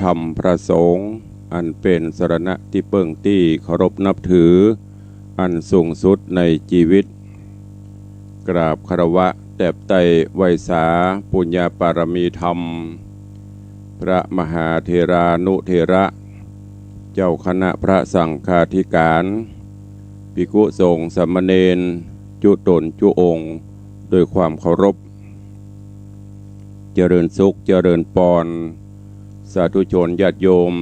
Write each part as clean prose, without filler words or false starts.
รรมพระสงฆ์อันเป็นสรณะที่เปิ่งที่เคารพนับถืออันสูงสุดในชีวิตกราบคารวะแด่ไตรไวยสาปุญญาปารมีธรรมพระมหาเถรานุเถระเจ้าคณะพระสังฆาธิการภิกษุสงฆ์สามเณรจุตนจุองค์โดยความเคารพเจริญสุขเจริญปอนสาธุชนญาติโยม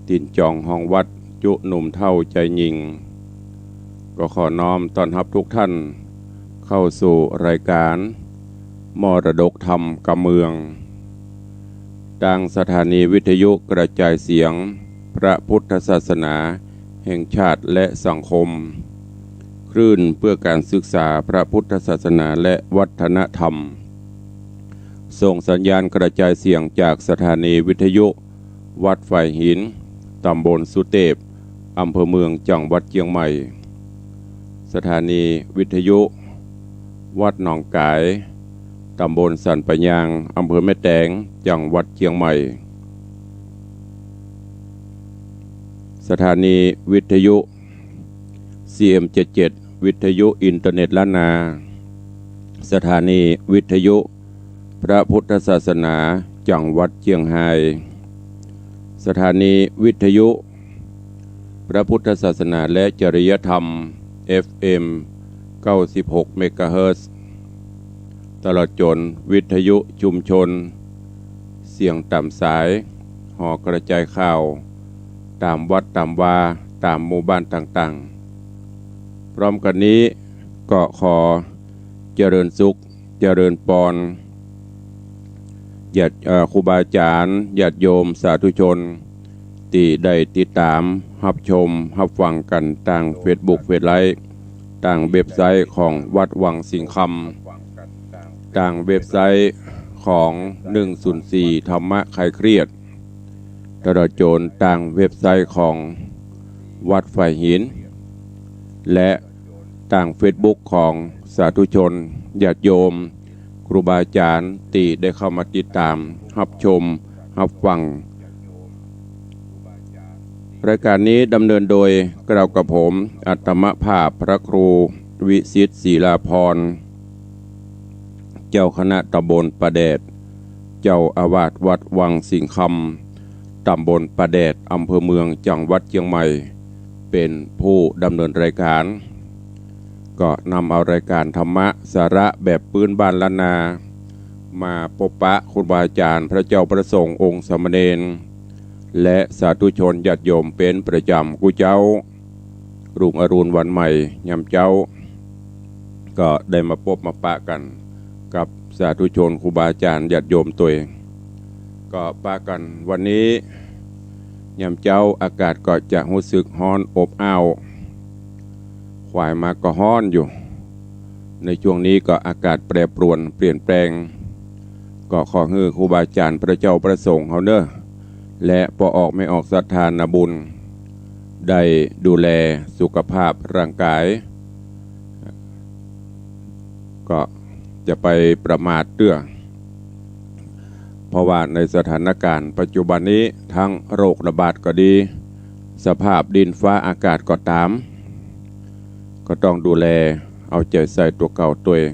ตินจองห้องวัดจุหนุ่มเท่าใจหญิงก็ขอน้อมต้อนรับทุกท่านเข้าสู่รายการมรดกธรรมกำเมืองดังสถานีวิทยุกระจายเสียงพระพุทธศาสนาแห่งชาติและสังคมคลื่นเพื่อการศึกษาพระพุทธศาสนาและวัฒนธรรมส่งสัญญาณกระจายเสียงจากสถานีวิทยุวัดไฟหินตำบลสุเทพอำเภอเมืองจังหวัดเชียงใหม่สถานีวิทยุวัดหนองกายตำบลสันปะยางอำเภอแม่แตงจังหวัดเชียงใหม่สถานีวิทยุ CM77 วิทยุอินเทอร์เน็ตล้านนาสถานีวิทยุพระพุทธศาสนาจังหวัดเชียงรายสถานีวิทยุพระพุทธศาสนาและจริยธรรม FM 96 เมกะเฮิรตซ์ตลอดจนวิทยุชุมชนเสียงต่ำสายห่อกระจายข่าวตามวัดตามวาตามหมู่บ้านต่างๆพร้อมกันนี้ก็ขอเจริญสุขเจริญปอนญาติครูบาอาจารย์ญาติโยมสาธุชนที่ได้ติดตามรับชมรับฟังกันทางเฟซบุ๊กเฟซไลฟ์ทางเว็บไซต์ของวัดวังสิงห์คำทางเว็บไซต์ของ104ธรรมะคลายเครียดตลอดจนทางเว็บไซต์ของวัดไฟหินและทางเฟซบุ๊กของสาธุชนญาติโยมครูบาอาจารย์ที่ได้เข้ามาติดตามรับชมรับฟังรายการนี้ดำเนินโดยกล่าวกับผมอัตมภาพพระครูวิสิทธิ์ศิลาภรณ์เจ้าคณะตำบลประแดดเจ้าอาวาสวัดวังสิงห์คำตำบลประแดดอำเภอเมืองจังหวัดเชียงใหม่เป็นผู้ดำเนินรายการก็นำเอารายการธรรมะสาระแบบพื้นบ้านล้านนามาพบปะครูบาอาจารย์พระเจ้าประสงค์องค์สามเณรและสาธุชนญาติโยมเป็นประจำกูเจ้ารุ่งอรุณวันใหม่ยามเจ้าก็ได้มาพบมาปะกันกับสาธุชนครูบาอาจารย์ญาติโยมตัวเองก็ปะกันวันนี้ยามเจ้าอากาศก็จะรู้สึกร้อนอบอ้าวควายมาก็ร้อนอยู่ในช่วงนี้ก็อากาศแปรปรวนเปลี่ยนแปลงก็ขอให้ครูบาอาจารย์พระเจ้าประสงค์เขาเนอะและพอออกไม่ออกศรัทธานาบุญได้ดูแลสุขภาพร่างกายก็จะไปประมาทเตื้อเพราะว่าในสถานการณ์ปัจจุบันนี้ทั้งโรคระบาดก็ดีสภาพดินฟ้าอากาศก็ตามก็ต้องดูแลเอาใจใส่ตัวเก่าตัวเอง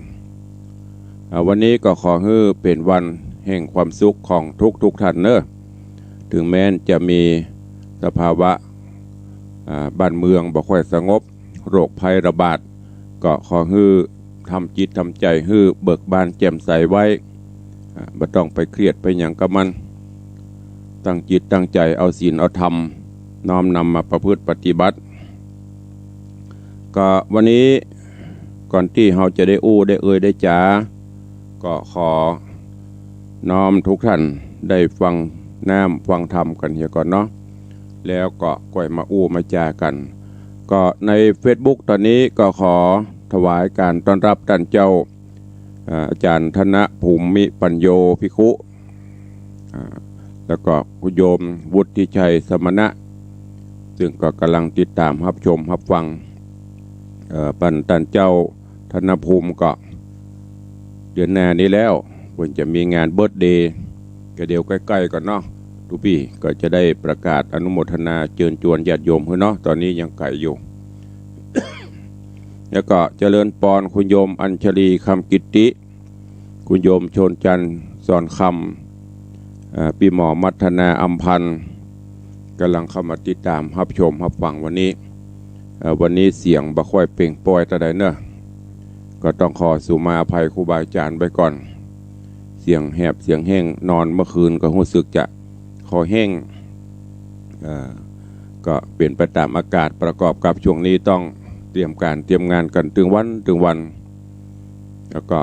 วันนี้ก็ขอให้เป็นวันแห่งความสุขของทุกท่านเนอะถึงแม้จะมีสภาวะบ้านเมืองบ่ค่อยสงบโรคภัยระบาดก็ขอให้ทำจิตทำใจให้เบิกบานแจ่มใสไว้ไม่ต้องไปเครียดไปอย่างกับมันตั้งจิตตั้งใจเอาศีลเอาธรรมน้อมนำมาประพฤติปฏิบัติก็วันนี้ก่อนที่เราจะได้ได้ได้จ๋าก็ขอน้อมทุกท่านได้ฟังน้ำฟังธรรมกันเฮียก่อนเนาะแล้วก็ก่อยมามาจากันก็ใน Facebook ตอนนี้ก็ขอถวายการต้อนรับท่านเจ้าอาจารย์ธนภูมิปัญโยภิกขุแล้วก็คุณโยมวุฒิชัยสมณะซึ่งก็กำลังติดตามรับชมรับฟังปันท่านเจ้าธนภูมิก็เดือนหน้านี้แล้วควรจะมีงานเบิร์ธเดย์ก็เดี๋ยวใกล้ๆก่อนเนาะ ทุกปีก็จะได้ประกาศอนุโมทนาเชิญชวนญาติโยมเนาะตอนนี้ยังไกลอยู่ แล้วก็เจริญปอนคุณโยมอัญชลีคำกิตติคุณโยมโชนจันทร์สอนคำปีหมอมัฒนาอัมพันธ์กำลังเข้ามาติดตามรับชมรับฟังวันนี้เสียงบ่ค่อยเปล่งปล่อยแต่ใดเนอะก็ต้องขอสุมาอภัยครูบาอาจารย์ไปก่อนเสียงแหบเสียงแห้งนอนเมื่อคืนก็รู้สึกจะคอแห้งก็เปลี่ยนไปตามอากาศประกอบกับช่วงนี้ต้องเตรียมงานกันถึงวันแล้วก็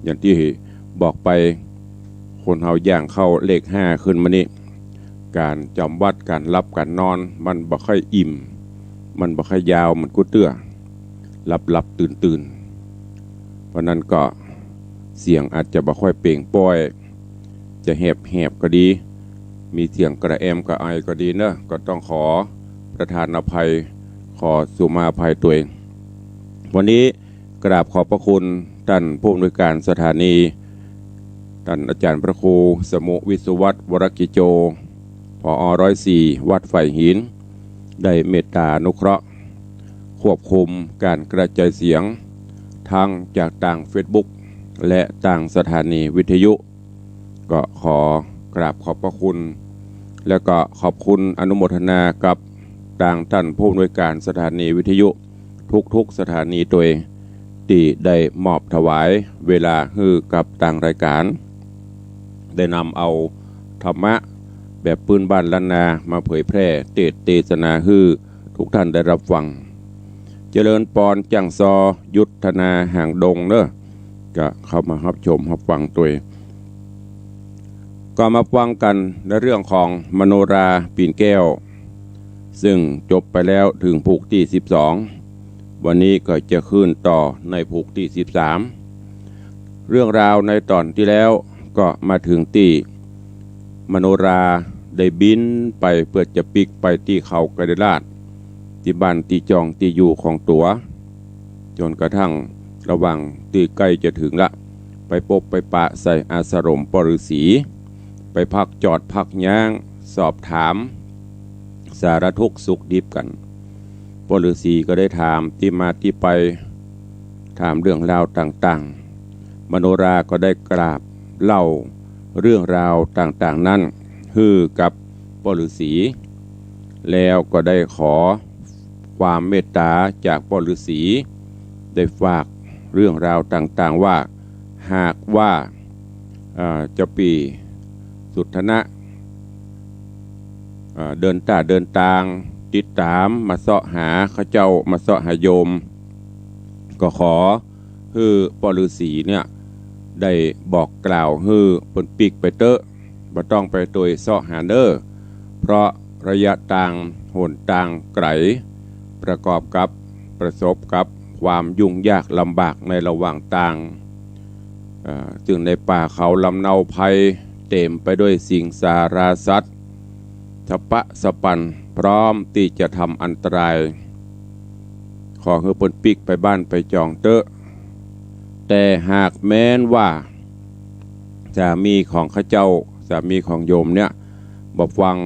อย่างที่บอกไปคนเฮาย่างเข้าเลข5ขึ้นมานี่การจำวัดการรับการนอนมันบ่ค่อยอิ่มมันบ่ค่อยยาวมันกูเตื้อหลับตื่นเพราะนั้นก็เสียงอาจจะบ่ค่อยเปล่งปล่อยจะแหบก็ดีมีเสียงกระแอมกระไอก็ดีเนอะก็ต้องขอประทานอภัยขอสุมาอภัยตัวเองวันนี้กราบขอบพระคุณท่านผู้อำนวยการสถานีท่านอาจารย์พระครูสมุวิสุวัฒน์วรกิโจผอ.104 วัดไฝ่หินได้เมตตาอนุเคราะห์ควบคุมการกระจายเสียงทั้งจากต่างเฟซบุ๊กและต่างสถานีวิทยุก็ขอกราบขอบพระคุณแล้วก็ขอบคุณอนุโมทนากับต่างท่านผู้อำนวยการสถานีวิทยุทุกสถานีโดยที่ได้มอบถวายเวลาให้กับต่างรายการได้นำเอาธรรมะแบบปืนบ้านล้านนามาเผยแพร่เทศนาให้ทุกท่านได้รับฟังเจริญปอนจังซอยุทธนาห่างดงเนอะก็เข้ามารับชมรับฟังตัวก็มาฟังกันในเรื่องของมโนราปีนแก้วซึ่งจบไปแล้วถึงผูกที่12วันนี้ก็จะขึ้นต่อในผูกที่13เรื่องราวในตอนที่แล้วก็มาถึงที่มโนราได้บินไปเพื่อจะปิกไปที่เขากระดาษที่บ้านที่จองที่อยู่ของตัวจนกระทั่งระหว่างที่ใกล้จะถึงละไปพบไปปะใส่อาสรมปฤษีไปพักจอดพักย่างสอบถามสารทุกข์สุขดิบกันปฤษีก็ได้ถามที่มาที่ไปถามเรื่องราวต่างๆมโนราก็ได้กราบเล่าเรื่องราวต่างๆนั้นฮือกับปฤษีแล้วก็ได้ขอความเมตตาจากปฤษีได้ฝากเรื่องราวต่างๆว่าหากว่าเจ้าปีสุทธนะเดินตางติดตามมาเสาะหาข้าเจ้ามาเสาะหาโยมก็ขอให้ปฤษีเนี่ยได้บอกกล่าวให้ปนปีกไปเตอะบ่ต้องไปโดยเสาะหาเด้อเพราะระยะต่างโหนต่างไกลประกอบกับประสบกับความยุ่งยากลำบากในระหว่างต่างจึงในป่าเขาลำเนาภัยเต็มไปด้วยสิ่งสาราสัตว์ทปะสปันพร้อมที่จะทำอันตรายขอให้ปนปีกไปบ้านไปจองเตอะแต่หากแม้นว่าสามีของข้าเจ้าสามีของโยมเนี่ยบ่ฟัง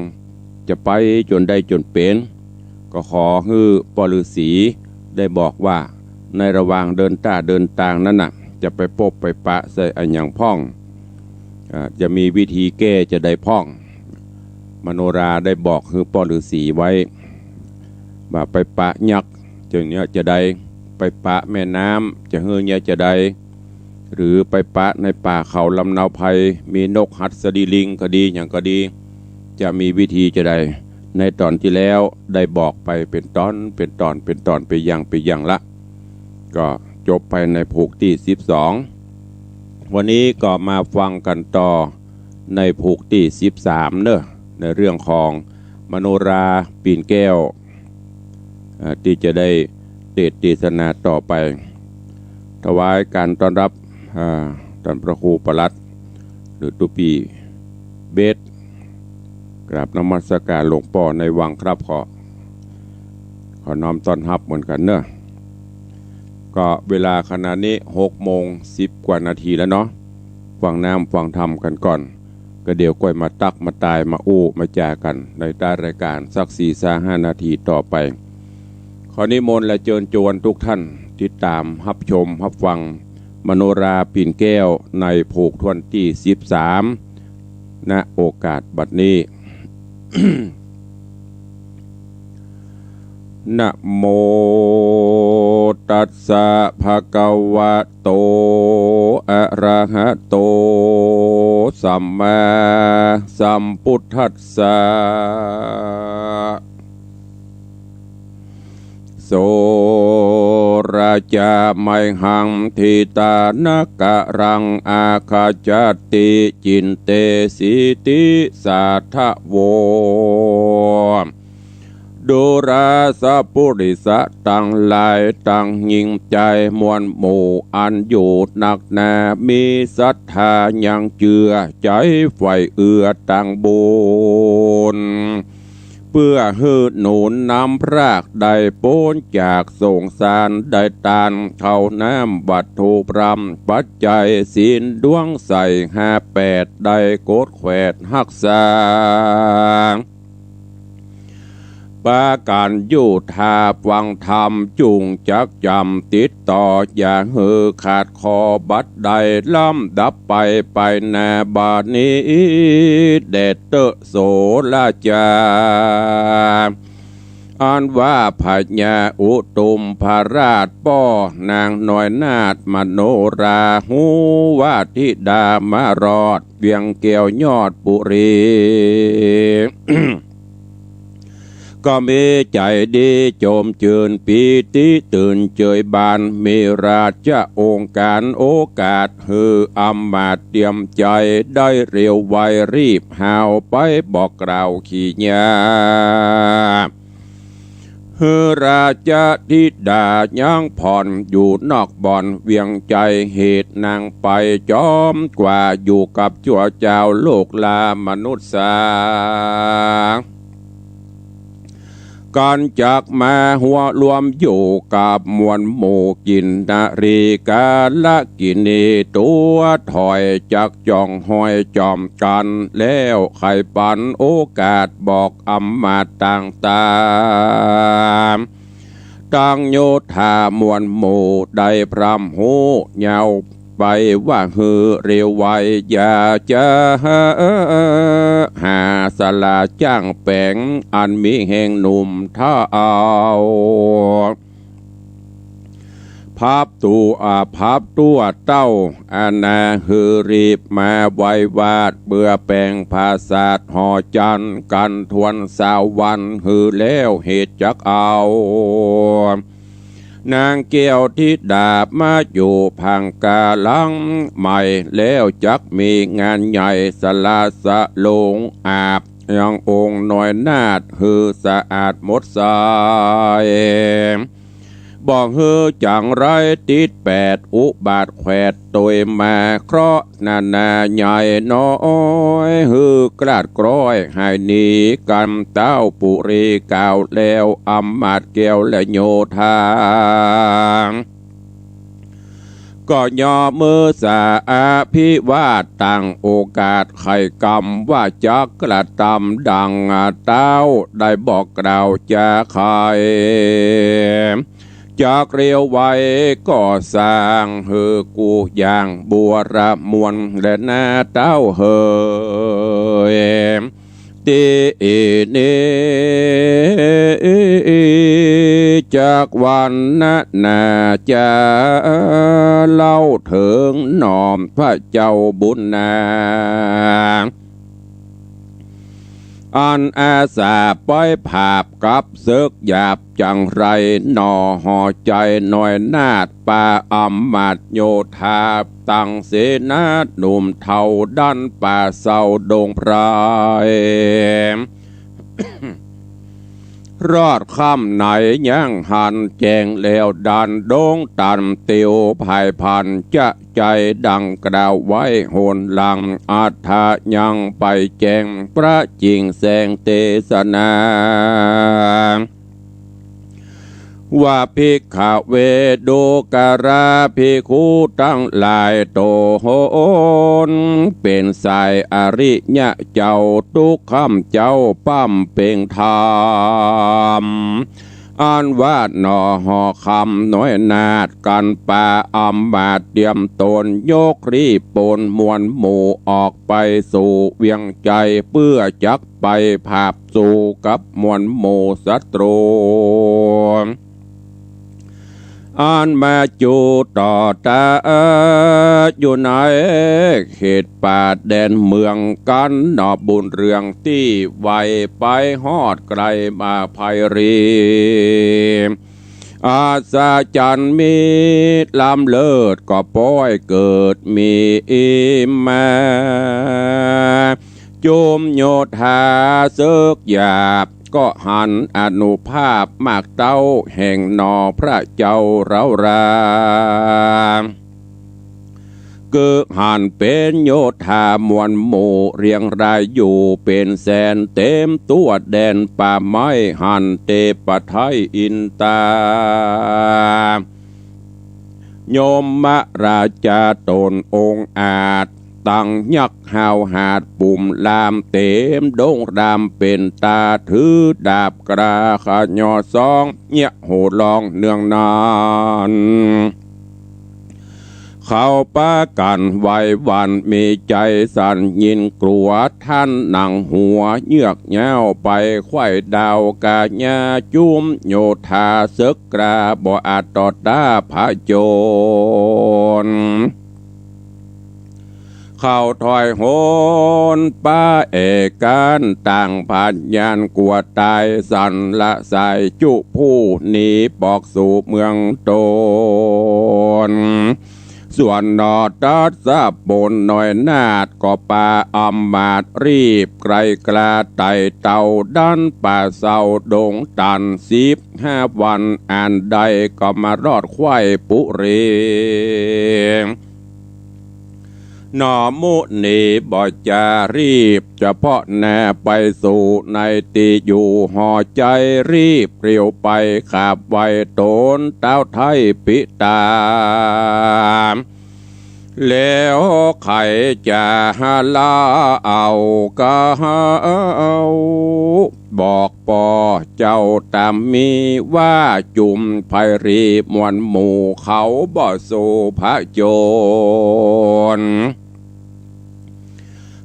จะไปจนได้จนเป็นก็ขอให้ปฤษีได้บอกว่าในระหว่างเดินตางนั้นน่ะจะไปพบไปปะใส่อันอย่างพ่องจะมีวิธีแก้จะได้พ่องมโนราได้บอกให้ปฤษีไว้ว่าไปปะยักษ์จะเนี้ยจะได้ไปปะแม่น้ำจะเฮือเนี้ยจะได้หรือไปปะในป่าเขาลำเนาภัยมีนกหัดสดีลิงก็ดีอย่างก็ดีจะมีวิธีจะได้ในตอนที่แล้วได้บอกไปเป็นตอนไปอย่างละก็จบไปในผูกที่12วันนี้ก็มาฟังกันต่อในผูกที่13เนอะในเรื่องของมโนราปีนแก้วที่จะได้เทศนาต่อไปถวายการต้อนรับท่านพระครูปลัดหรือตุปีเบสกราบนมัสการหลวงพ่อในวังครับขอน้อมต้อนรับเหมือนกันเนอะก็เวลาขณะนี้6:10 กว่านาทีแล้วเนาะฟังน้ำฟังธรรมกันก่อนก็ ก็เดี๋ยวก้อยมาตักมาตายมาโอ้มาจากันในใต้รายการสัก4-5 นาทีต่อไปขอนิมนต์และเชิญชวนทุกท่านติดตามรับชมรับฟังมโนราปิ่นแก้วในผูกทวนที่13ณโอกาสบัดนี้ นะโมตัสสะภะคะวะโตอะระหะโตสัมมาสัมพุทธัสสะโสราจาไมหังทิตานกะรังอาคาจติจินเตสิติสาทะโวดูราสะปุริสะตังหลายตังยิ่งใจมวลหมู่อันอยู่หนักแน่มีศรัทธายังเจือใจไฟเอื้อตังบุญเพื่อหืดหนุนน้ำพรากได้พ้นจากสงสารได้ตานเข้าน้ำบัตถุพรำปัจจัยศีลดวงใส่58ได้โกดแขวดหักษาปาการอยู่ทาวังธรรมจุงจักจำติดต่ออย่างหือขาดคอบัดใดล้ำดับไปแนาบานี้เดชเตโสลาจาอันว่าพญาอุตุมพราชป้อนางน้อยนาฏมโนราหูว่าธิดามารอดเวียงเกี่ยวยอดปุรี ก็มีใจดีโจมเจืนปีติตื่นเจยบานมีราชองค์การโอกาสฮืออำมาตย์เตรียมใจได้เร็วไวรีบหาวไปบอกกล่าวขี้ยาฮือราชธิดายังผ่อนอยู่นอกบ่อนเวียงใจเหตุนางไปจอมกว่าอยู่กับจั่วเจ้าโลกลามนุษย์สาก่อนจากมาหัวรวมอยู่กับมวลหมู่กินนารีกาละกินีตัวถอยจากจ่องหอยจอมกันแล้วไข่ปันโอกาสบอกอำมาตย์ต่างตั้งโยธามวลหมู่ได้พรำหูเหยาไปว่าฮือเร็วไวอย่าจะหาสลาจ้างแปงอันมีแห่งหนุ่มท่าเอาพับตัวเต้าอาณาฮือรีบมาไววาดเบื่อแปลงภาษาหอจันกันทวนสาววันฮือแล้วเหตุจักเอานางเกี่ยวที่ดาบมาอยู่พังกาลังใหม่แล้วจักมีงานใหญ่สลาสะลงอาบยังองค์น้อยนาฏฮือสะอาดหมดสายบอกฮือจังไรติด8อุบาทแขวดตัวมาเคราะห์นาใหญ่น้อยฮือกราดกร้อยให้หนีกันเต้าปุรีกาวแล้วอำมาตย์แก้วและโยธาก็ย่อมือสาอาภิวาทตั้งโอกาสไข่กรรมว่าจักกระทำดังเต้าได้บอกกล่าวจะใครจากเรียวไว้ก็สร้างเฮอกูอย่างบัวระมวลและหน้าเต้าเฮอตีเนจากวันนั้นนาจะเล่าถึงหนอมพระเจ้าบุญนาอันอาสาป้อยผาบกับเสกหยาบจังไรหนอห่อใจหน่อยนาดป่าอำมาตย์โยธาตั้งเสนาหนุ่มเท่าดันป่าเศร้าดงพรายรอดค่ำไหนยังหันแจงแล้วดันดงตันเตียวภายพันจะใจดังกล่าวไว้โหนหลังอาถายังไปแจงพระจริงแสงเทศนา ว่าภิกขเวโดการาภิกขุตั้งหลายโตโหนเป็นสายอริยะเจ้าทุกคำเจ้าปั้มเป่งธรรมอันว่าหนอหอคำน้อยนาดกันป่าอัมบาดเตรียมตนยกรีปนมวลหมู่ออกไปสู่เวียงใจเพื่อจักไปภาพสู่กับมวลหมู่ศัตรูอันมาจูต่อตาอยู่ในเขตป่าแดนเมืองกันหนอบุญเรืองที่ไวไปฮอดไกลมาภัยรีอาสาจันมีลำเลิศก็ป้อยเกิดมีมาจุมโยธาเสกหยาบก็หันอนุภาพมากเต้าแห่งนอพระเจ้าเราราเกิดหันเป็นโยธามวลหมู่เรียงรายอยู่เป็นแสนเต็มตัวแดนป่าไม้หันเตปะไทยอินตาโยมมะราชาตนองค์อาจตั้งยักหาวหาดปุ่มลามเต็มดงรามเป็นตาถือดาบกราขยอซองเนี่ยโหลองเนืองนานเขาป้ากันไว้วันมีใจสั่นยินกลัวท่านนั่งหัวเยือกเย้าไปไข่ดาวกาญาจุมโยธาศึกกราบ่อาจต่อตาพระโจรเข้าถอยโหนป้าเอกันต่างผ่านยานกลัวตายสันละสายจุผู้หนีปอกสู่เมืองโตนส่วนนอดัดซาบนหน่อยนาดก็ป่าอัมมาดรีบไกลกลาไต่เต่าดันป่าเศร้าดงตัน15 วันอ่านใดก็มารอดไข่ปุเรหนอมุนีบ่จะรีบเฉพาะแน่ไปสู่ในตีอยู่ห่อใจรีบเรียวไปขาบไว้โตนเต้าไทยปิตาแล้วใครจะลาเอาก็เอาบอกปอเจ้าตามมีว่าจุมไพรีมวลหมู่เขาบ่สู่พระโจร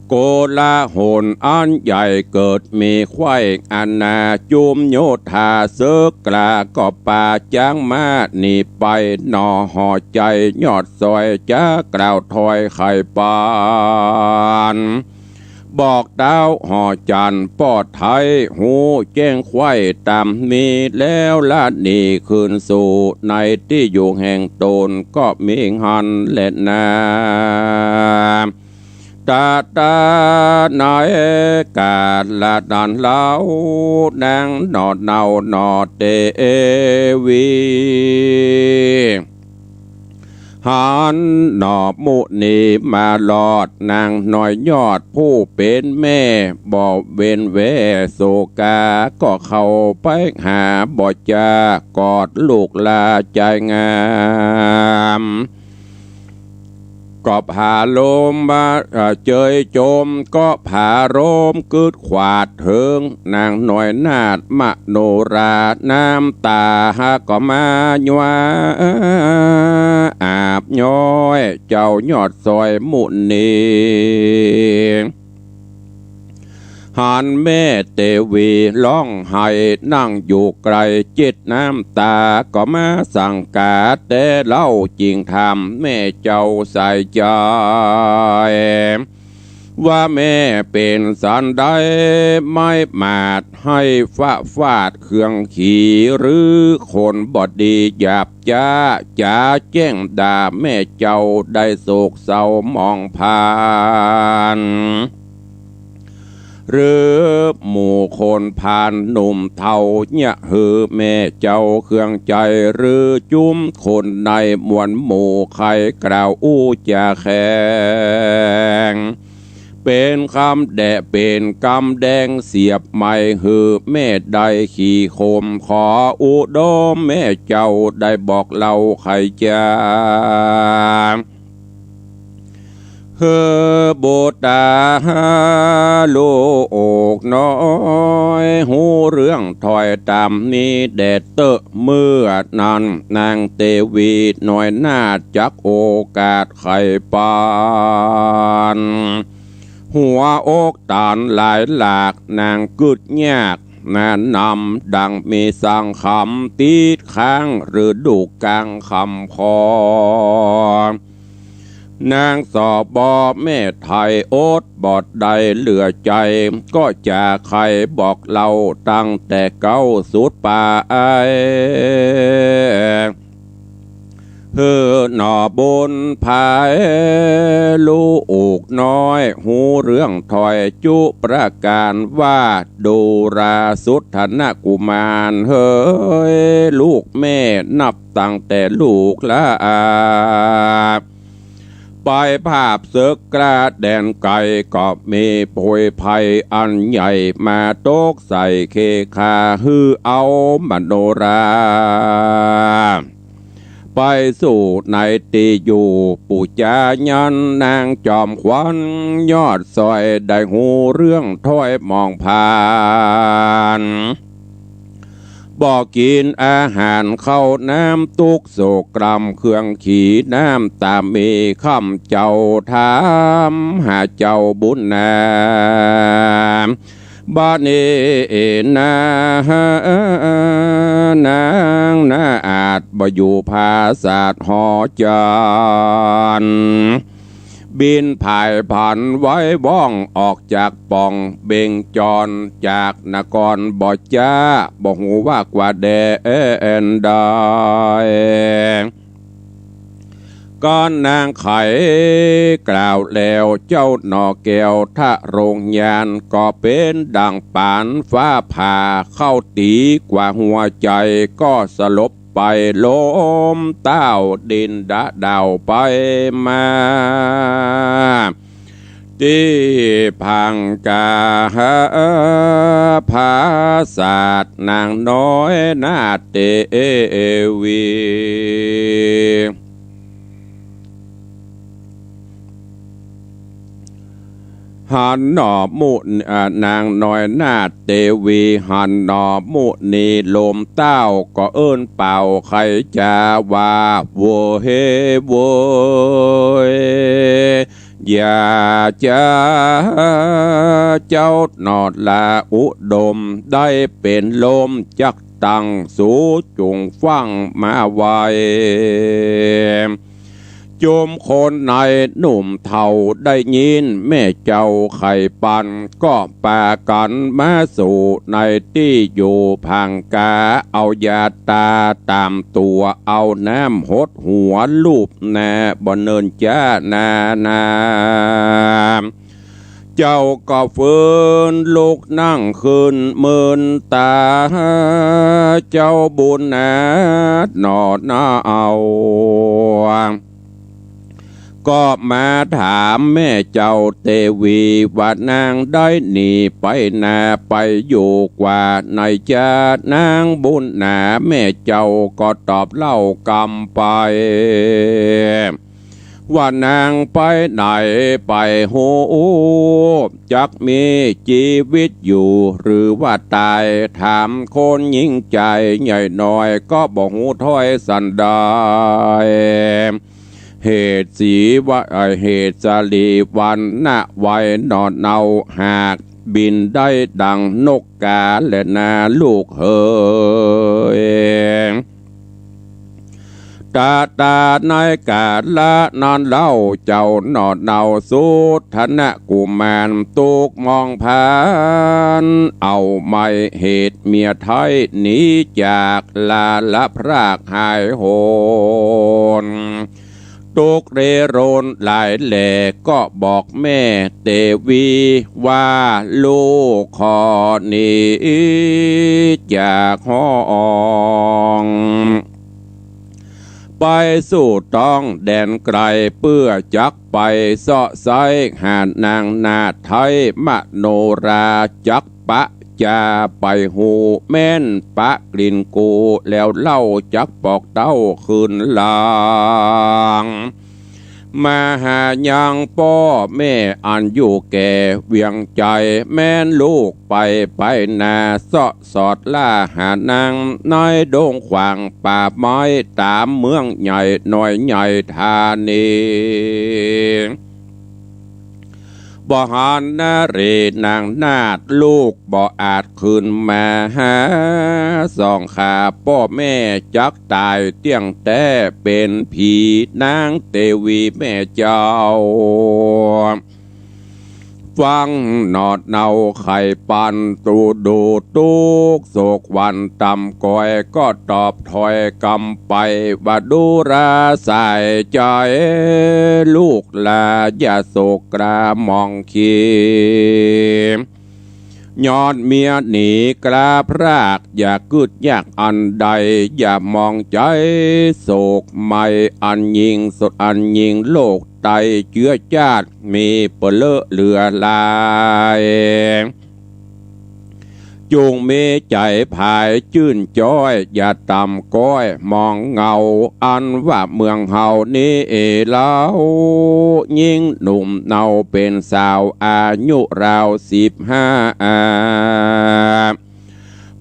โกลาหลอันใหญ่เกิดมีไข่อันนาจุมโยธาเสกกลาก็ป่าจางมาหนีไปหนอห่อใจยอดซอยจะกล่าวถอยไข่ปานบอกดาวห่อจันปอดไทยหูแจ้งไข่ตามมีแล้วละนีคืนสู่ในที่อยู่แห่งตนก็มีหันและนาตาตานายกาดละดันเล่านางนอดเนาหนอดเตวีหันหนอบมุนีมาหลอดนางหน่อยยอดผู้เป็นแม่บ่เว้นเวโศกาก็เข้าไปหาบ่จากอดลูกลาใจงามก็ผาลมมาเจยโจมก็ผาโรมกึดขวาดเถิงนางหน่อยนาดมโนราน้ำตาก็มาหยวาอาบย้อยเจ้ายอดซอยมุนีหันแม่เตวีร้องไห้นั่งอยู่ไกลจิตน้ำตาก็มาสั่งกาแต่เล่าจริงทำแม่เจ้าใส่ใจว่าแม่เป็นสันได้ไม่มาดให้ฟาดเครื่องขี่หรือคนบอดีหยาบจ้าแจ้งด่าแม่เจ้าได้โศกเศร้ามองผ่านหรือหมู่คนผ่านหนุ่มเท่าเนี่ยหือแม่เจ้าเครื่องใจหรือจุ้มคนในมวลหมู่ใครกล่าวอู้จะแข็ง เป็นคำแดะเป็นกำแดงเสียบไม่หือแม่ได้ขี่โคมขออุดมแม่เจ้าได้บอกเล่าใครจะเฮอโบตาโลกน้อยหูเรื่องถอยตามนี้แดดเตอะเมื่อนั้นนางเตวีหน่อยหน้าจักโอกาสไข่ปานหัวอกตานหลายหลากนางกึดยากนานนำดังมีสังคำตีดค้างหรือดูกลางคำคอนางสอบบอแม่ไทยโอดบอดใดเหลือใจก็จะใครบอกเล่าตั้งแต่เก้าสุดป่าไอเฮือหน่อบนภายลูกน้อยหูเรื่องถอยจุประการว่าดูราสุทธนกุมารเฮ้ยลูกแม่นับตั้งแต่ลูกละไปภาพเสือกระแดนไก่ก็มีโพยภัยอันใหญ่มาตกใส่เคคาฮือเอามโนราไปสู่ในตีอยู่ปู่จายันนางจอมขวัญยอดซอยได้หูเรื่องถ้อยมองผ่านบอกกินอาหารเข้าน้ำตุกโศกกรรมเครื่องขี่น้ำตามมีคำเจ้าถามหาเจ้าบุญนามบ้านนี้นางนาอาจบ่อยู่ภาษาหอจานบินผ่ายผ่านไว้บ้องออกจากป่องเบ่งจรจากนครบ่จ้าบ่หูว่ากว่าแดนได้ก้อนนางไขกล่าวแล้วเจ้าหนอแก้วทะโรงยานก็เป็นดังปานฟ้าผ่าเข้าตีกว่าหัวใจก็สลบไปล้มเต้าดินดะดาวไปมาที่พังกาภาศาสตร์นางน้อยนาเตวีหันหนอมุนางน้อยนาเตวีหันหนอมุนีลมเต้าก็เอิ้นเป่าใครจะว่าโวเฮโวยอย่าจะเจ้าหนอดลาอุดมได้เป็นลมจักตังสู่จุงฟังมาไวโยมคนในหนุ่มเฒ่าได้ยินแม่เจ้าไข่ปันก็ปากันมาสู่ในที่อยู่พังกาเอายาตาตามตัวเอาน้ำหดหัวลูบแน่บ่เนินจ้านาเจ้าก็ฟื้นลุกนั่งขึ้นเมินตาเจ้าบุญนะหนอหน้าเอาก็มาถามแม่เจ้าเตวีว่านางได้หนีไปนาไปอยู่กว่าในจ้านางบุญนาแม่เจ้าก็ตอบเล่ากำไปว่านางไปไหนไปโหจักมีชีวิตอยู่หรือว่าตายถามคนยิ่งใจใหญ่น้อยก็บอกหูถ้อยสันได้เหตุสีว่าเหตุสลีวันนะไว้นอนเนาหากบินได้ดังนกกาและนาลูกเฮยตาในกาละนอนเล่าเจ้านอนเนาสุทนะกุมารตุกมองผ่านเอาไม่เหตุเมียไทยหนีจากลาละพรากหายโหนตุกเรโรนหลายแหล่ก็บอกแม่เตวีว่าลูกขอหนีจากห้องไป ไปสู่ต้องแดนไกลเพื่อจักไปเสาะไซหานนางนาไทยมโนราจักปะจาไปหูแม่นปะกลิ่นกูแล้วเล่าจักปอกเต้าคืนลางมาหายังพ่อแม่อันอยู่แก่เวียงใจแม่นลูกไปนาเสาะสอดล่าหานางน้อยโด่งขวางป่าไม้ตามเมืองใหญ่หน่อยใหญ่ธานีบ่หานนาเรนางนาดลูกบ่อาจคืนมาหาสองขาพ่อแม่จักตายเตี้ยงแต่เป็นผีนางเทวีแม่เจ้าฟังนอดเนาไข่ปันตูดูตุกโศกวันตำก้อยก็ตอบถอยกำไปว่าดูราใส่ใจลูกลาอย่าโศกกรามองคีย้อนเมียหนีกราพรากอย่ากึดยากอันใดอย่ามองใจโศกไม่อันยิงสดอันยิงโลกไตเชื้อชาติมีเปลือเหลือลายจงเมใจภายจื่นจ้อยอย่าต่ำก้อยมองเงาอันว่าเมืองเฮานี้เล่ายิ่งหนุ่มเนาเป็นสาวอายุราว15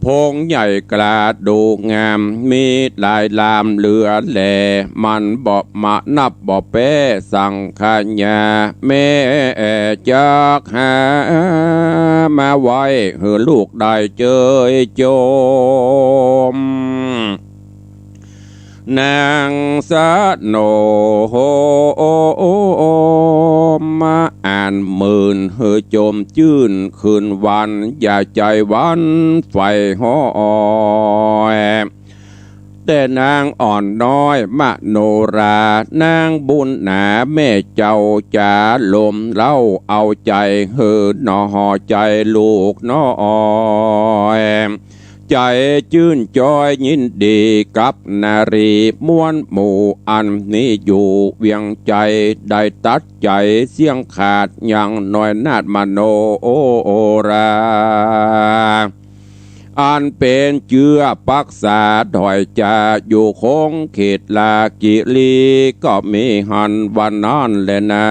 พงใหญ่กระดูกงามมีลายลามเหลือแหล่มันบ่มานับบ่เป้สังขญาแม่จักหามาไว้เหือลูกได้เจยโจมนางสะโนโหมาอ่านหมื่นเฮอโจมจื่นคืนวันอย่าใจวันไฟห้อยแต่นางอ่อนน้อยมโนรานางบุญหนาแม่เจ้าจะลมเล่าเอาใจเฮอหนอใจลูกน้อยใจจื่นจอยยินดีกับนารีม้วนหมู่อันนี้อยู่เวียงใจได้ตัดใจเสียงขาดอย่างน้อยนาดมโนราอันเป็นเจือปักษาถอยจะอยู่คงเขตลากิลีก็มีหันวันนั้นแหละนะ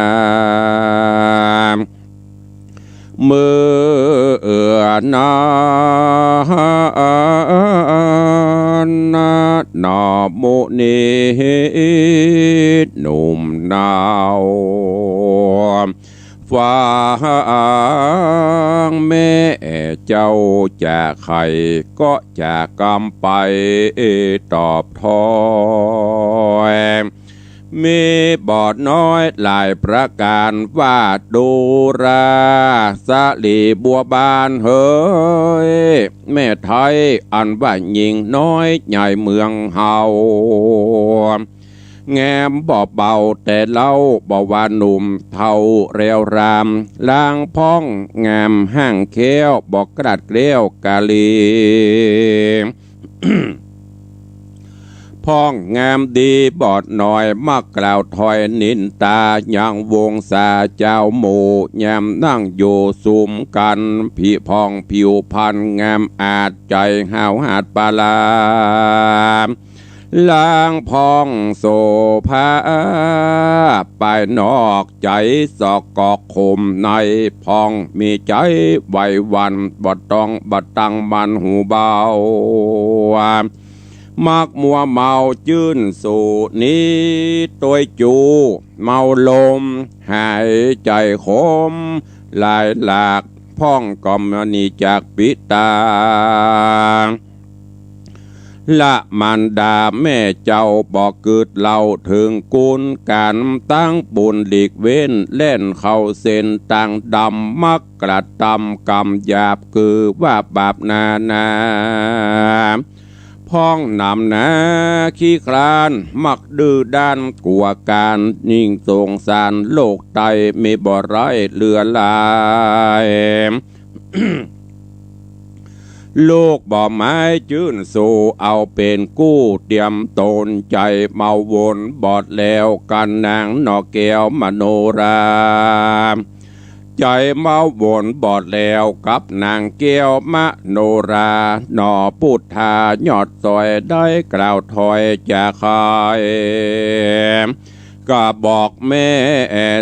เมื่อนาหนอมุนีหนุ่มนาวฟังแม่เจ้าจะไข่ก็จะกำไปตอบทอยมีบอดน้อยหลายประการว่าดูราสลีบัวบานเฮ้ยแม่ไทยอันว่าหญิงน้อยใหญ่เมืองเฮาแงมบ่เบาแต่เล่าบ่ว่าหนุ่มเท่าเรียวรามล่างพ้องงามห้างเขี้ยวบอกกระดาษเกลียวกาลี พ้องงามดีบอดหน่อยมักกล่าวถอยนินตาอย่างวงสาเจ้าหมู่ยามนั่งอยู่สุมกันพี่พองผิวพันงามอาจใจห้าวหาดปาลาล้างพองโสภาไปนอกใจสอกกอกคมในพองมีใจไหววันบ่ต้องบ่ตั้งมันหูเบามักมัวเมาจื่นสู่นี้ตัวจูเมาลมหายใจคมลายหลากพ้องกอมนีจากปิตาละมันดาแม่เจ้าบอกเกิดเล่าถึงกุลการตั้งบุญหลีกเว้นเล่นเข้าเส้นต่างดำมักกระทำกรรมหยาบคือว่าบาปนาพ้องนำนะขี้คลานมักดื้อด้านกลัวการนิ่งสงสารโลกไตมีบ่ไรเลือลาย ลูกบ่ไม้จื้นสู่เอาเป็นกู้เตรียมตนใจเมาวนบอดแล้วกันนางนอแก้วมโนราใจเมาวนบอดแล้วกับนางแก้วมโนราหนอพูดทายอดซอยได้กล่าวถอยจะคายก็บอกแม่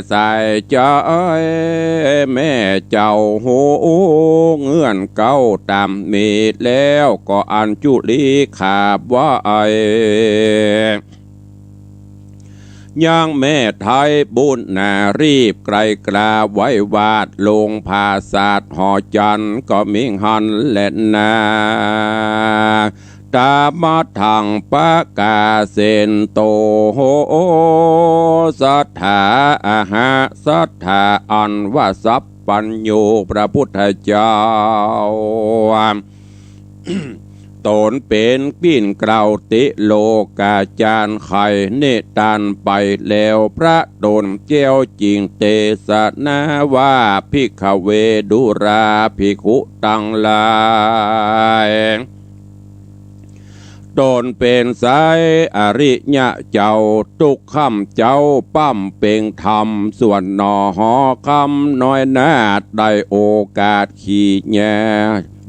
ใส่ใจแม่เจ้าหูเงื่อนเก้าตามมีแล้วก็อันจุลีขาบว่าย่างแม่ไทยบุญนารีบไกลกลาไว้วาดลงภาษาหอจันก็มิงหันและนาตามาทางปะกาเซนโตโหสัทธาอาหาสัทธาอันว่าสัพปัญโยพระพุทธเจ้า ตนเป็นปิ้นเกลาติโลกาจารไข่เนตันไปแล้วพระตนเจ้าจริงเตสนาว่าภิกขเวดุราภิกขุตังลายตนเป็นสายอริยะเจ้าทุกคำเจ้าปั้มเป่งธรรมส่วนหนอหอคำน้อยนาดได้โอกาสขี่แย่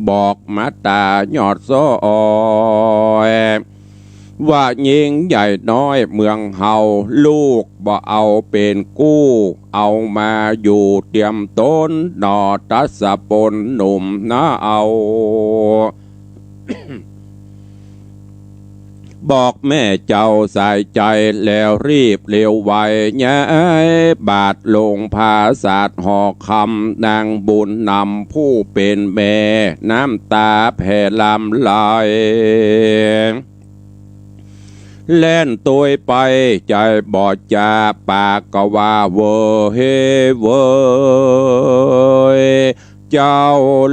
บอกมาตายอดซ้อยว่ายิ่งใหญ่น้อยเมืองเฮาลูกบ่เอาเป็นกู้เอามาอยู่เตรียมต้นนอตัสปนหนุ่มนะเอา บอกแม่เจ้าใส่ใจแล้วรีบเร็วไวย้ายบาทลงภาษาหอคำนางบุญนำผู้เป็นแม่น้ำตาแผ่ลำลายแล่นตัวไปใจบอดจาปากก็ว่าเวเฮเวเจ้า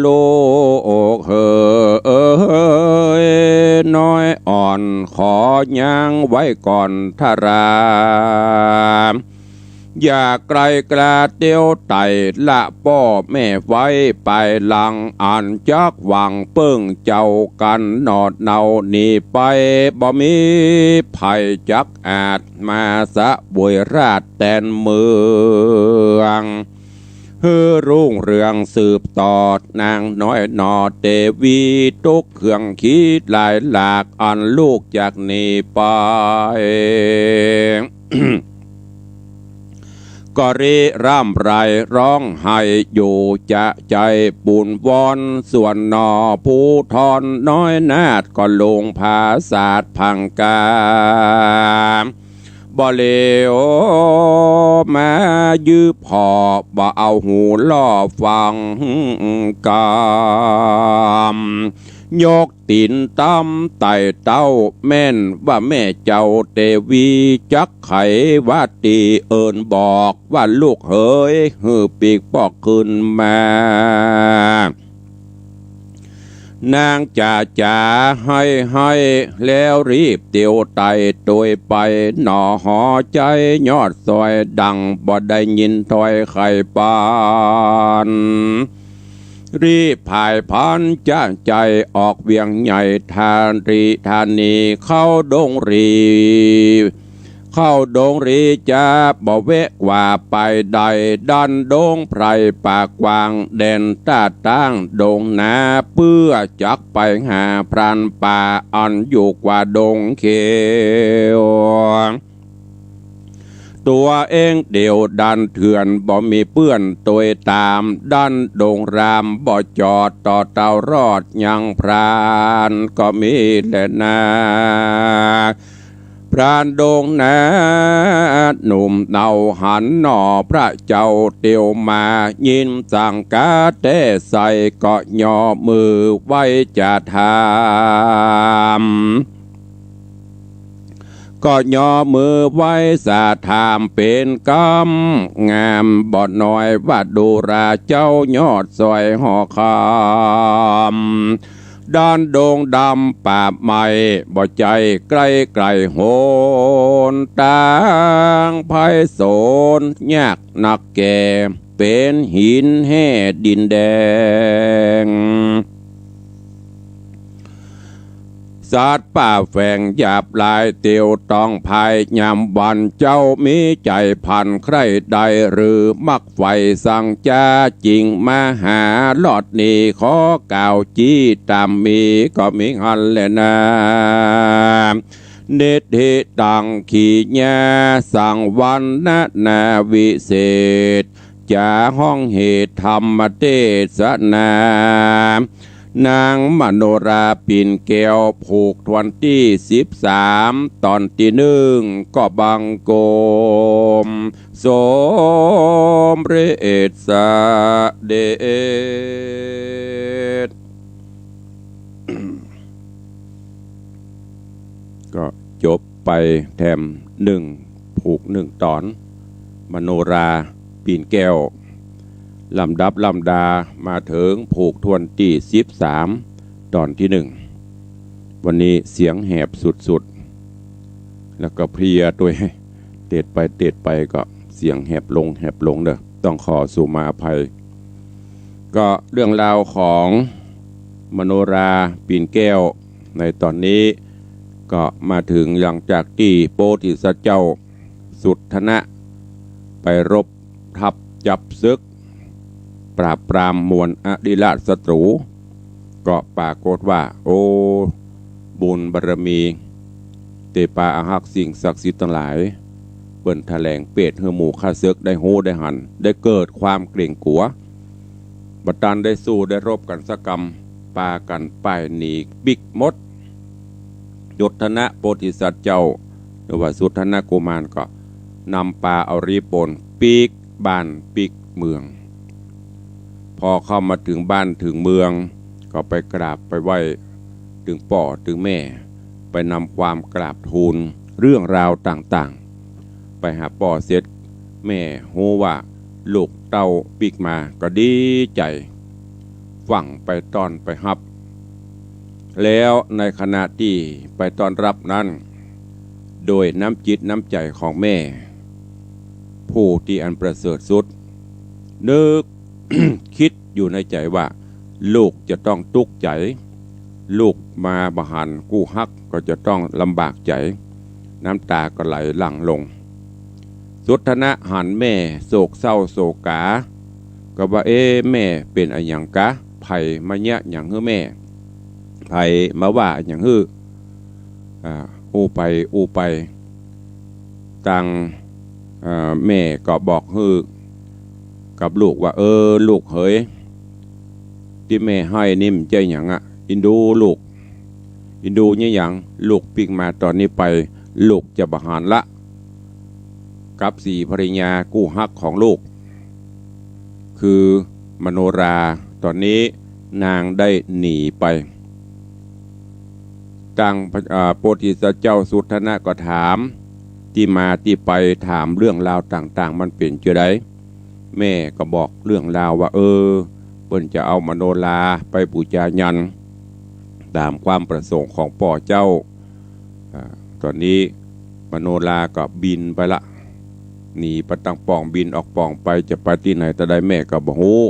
ลูกเฮน้อยอ่อนขอยังไว้ก่อนทารามอย่าไกลกระเตียวไต่ละพ่อแม่ไว้ไปหลังอ่านจักหวังเปิ้งเจ้ากันนอดเนาหนีไปบ่มีภัยจักอาจมาสะบวยราชแตนเมืองรุ่งเรืองสืบต่อนางน้อยนอเตวีตุกเครื่องคิดหลายหลากอันลูกจากนี้ไป ก็รีร่ำไรร้องไห้อยู่จะใจบุญวอนส่วนนอผู้ทอนน้อยนาดก็ลงภาษาพังกาบ่เลวมายื้อพอบ่เอาหูล่อฟังกามยกตีนตั้มไต่เต้าแม่นว่าแม่เจ้าเตวีจักไขว่าตีเอิญบอกว่าลูกเฮยหือปีกปอกขึ้นมานางจ่าให้แล้วรีบเตียวไต่ตัวไปหน่อหอใจยอดซอยดังบ่ได้ยินถอยไข่ปานรีบพายพันจ้างใจออกเวียงใหญ่ทานรีธานีเข้าดงรีจะบ่เวะว่าไปใดดันดงไพรปากกวางแดนตาตั้งดงนาเพื่อจักไปหาพรานป่าอันอยู่กว่าดงเขียวตัวเองเดียวดันเถื่อนบ่มีเปื้อนตัวตามดันดงรามบ่จอดต่อเตารอดยังพรานก็มีแหละนาพรานดงนาหนุ่มเนาหันหน่อพระเจ้าเตียวมายินสั่งกาเตใส่ก็ย่อมือไว้จะทำก็ย่อมือไว้สาถามเป็นกำงามบ่น้อยว่าดูราเจ้ายอดซอยหอคำด้านดงดำป่าไม้บ่ใจใกล้โหนต่างไพโศลยากนักแก่เป็นหินแห่ดินแดง สัตว์ป่าแฝงหยาบลายเตียวต้องภายยามวันเจ้ามีใจพันใครใดหรือมักไฟสั่งจ้าจริงมาหาหลอดนี้ขอกล่าวจี้ตามมีก็มีหันแลนะเนตเหตังขีญาสั่งวันนะนาวิเศษจาห้องเหตุธรรมเทศนานางมโนราปิ่นแก้วผูกวันที่13ตอนที่1ก็บังโกมสมเรศเดช ก็จบไปแถมผูก1ตอนมโนราปิ่นแก้วลำดับลำดามาถึงผูกทวนที่13ตอนที่1วันนี้เสียงแหบสุดๆแล้วก็เพลียตัวเตดไปก็เสียงแหบลงเด้อต้องขอสู่มาอภัยก็เรื่องราวของมโนราปิ่นแก้วในตอนนี้ก็มาถึงหลังจากที่โพธิสัตว์เจ้าสุทธนะไปรบทับจับศึกปราบปรามมวลอริราชศัตรูก็ปรากฏว่าโอ้บุญบารมีเตปาอาหักสิ่งศักดิ์สิทธิ์ทั้งหลายเปิ้นแถลงเปตเฮหมู่ข้าศึกได้โหได้หันได้เกิดความเกรงกลัวบัดตันได้สู้ได้รบกันสกรรมปากันป้ายหนีบิกมดยศธนะโพธิสัตว์เจ้าหรือว่าสุทธนะกุมารก็นำปาเอารีปนปีกบ้านปีกเมืองพอเข้ามาถึงบ้านถึงเมืองก็ไปกราบไปไหว้ถึงป่อถึงแม่ไปนำความกราบทูลเรื่องราวต่างๆไปหาป่อเสร็จแม่ฮู้ว่าลูกเต้าปีกมาก็ดีใจฝังไปต้อนไปฮับแล้วในขณะที่ไปต้อนรับนั้นโดยน้ำจิตน้ำใจของแม่ผู้ที่อันประเสริฐสุดนึก คิดอยู่ในใจว่าลูกจะต้องทุกข์ใจลูกมาบหันกู้ฮักก็จะต้องลำบากใจน้ำตาก็ไหลหลั่งลงสุทธนะหันแม่โศกเศร้าโศกาก็ว่าแม่เป็นอะไรอย่างกะไผ่มาเนี้ยอย่างเฮ้อแม่ไผ่มาว่าอย่างฮื้ออู้ไปตังแม่ก็บอกฮื้อกับลูกว่าลูกเฮ้ยที่แม่ให้นิ่มใจอย่างอินดูลูกอินดูเนี่ยอย่างลูกปิกมาตอนนี้ไปลูกจะบหารละกับ4ภริยากู้ฮักของลูกคือมโนราตอนนี้นางได้หนีไปตั้งโพธิสัตว์เจ้าสุทธนะก็ถามที่มาที่ไปถามเรื่องราวต่างๆมันเป็นจะไดแม่ก็บอกเรื่องราวว่าเพิ่นจะเอามโนราไปบูชายันตามความประสงค์ของพ่อเจ้าตอนนี้มโนราก็บินไปละหนีไปตั้งป่องบินออกป่องไปจะไปที่ไหนแต่ได้แม่ก็บ่ฮู้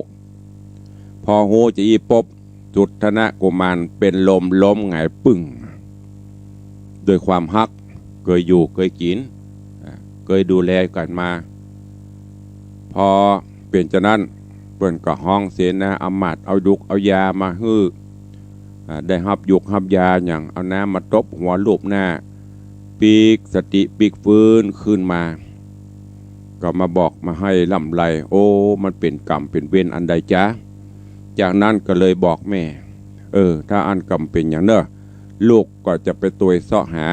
พอฮู้จะอีปบสุทธนะกุมารเป็นลมล้มหงายปึ้งโดยความฮักเคยอยู่เคยกินเคยดูแลกันมาพอเปลี่ยนจากนั้นเปิ้นก็ห้องเสนาอำมาตย์เอายุกเอายามาฮื้อได้ฮับยุกฮับยาอย่างเอาน้ำมาตบหัวลูบหน้าปีกสติปีกฟื้นขึ้นมาก็มาบอกมาให้ลำไรมันเป็นกรรมเป็นเวรอันใดจ๊ะจากนั้นก็เลยบอกแม่ถ้าอันกรรมเป็นอย่างเนอะลูกก็จะไปตัวเสาะหา